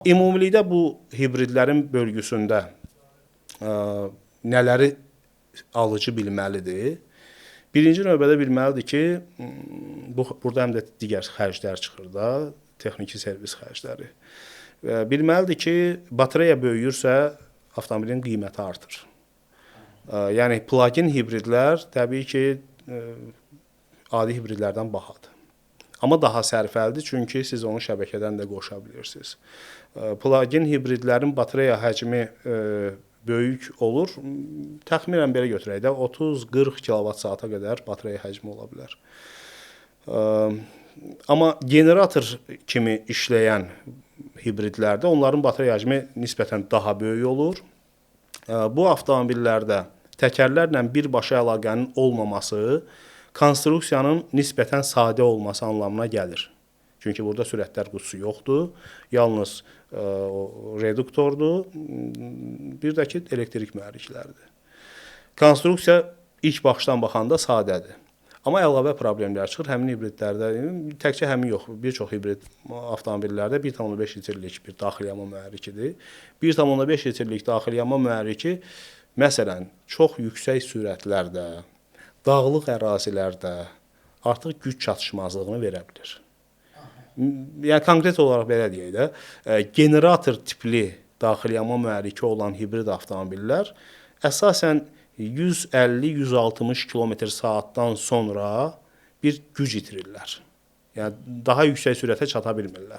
Ümumilikdə bu hibridlərin bölgüsündə nələri alıcı bilməlidir? Birinci növbədə bilməlidir ki, burada həm də digər xərclər çıxır da, texniki servis xərcləri. Bilməlidir ki, batareya böyüyürsə, avtomobilin qiyməti artır. Yəni, plug-in hibridlər təbii ki, adi hibridlərdən bahadır. Amma daha sərfəlidir, çünki siz onu şəbəkədən də qoşa bilirsiniz. Plug-in hibridlərin batareya həcmi böyük olur. Təxminən belə götürək də 30-40 kWh-a qədər batareya həcmi ola bilər. Amma generator kimi işləyən hibridlərdə onların batareya həcmi nisbətən daha böyük olur. Bu avtomobillərdə təkərlərlə birbaşa əlaqənin olmaması konstruksiyanın nisbətən sadə olması anlamına gəlir. Çünki burada sürətlər qutusu yoxdur, yalnız reduktordur, bir də ki, elektrik mühərrikləridir. Konstruksiya ilk baxışdan baxanda sadədir. Amma əlavə problemlər çıxır. Həmin hibridlərdə, təkcə həmin yox, bir çox hibrid avtomobillərdə 1,5 litrlik bir daxili yanma mühərrikidir. 1,5 litrlik daxili yanma mühərriki, məsələn, çox yüksək sürətlərdə, dağlıq ərazilərdə artıq güc çatışmazlığını verə bilir. Yəni, konkret olaraq belə deyək də, generator tipli daxili yanma mühərriki olan hibrid avtomobillər əsasən 150-160 km/saatdan sonra bir güc itirirlər. Yəni, daha yüksək sürətə çata bilmirlər.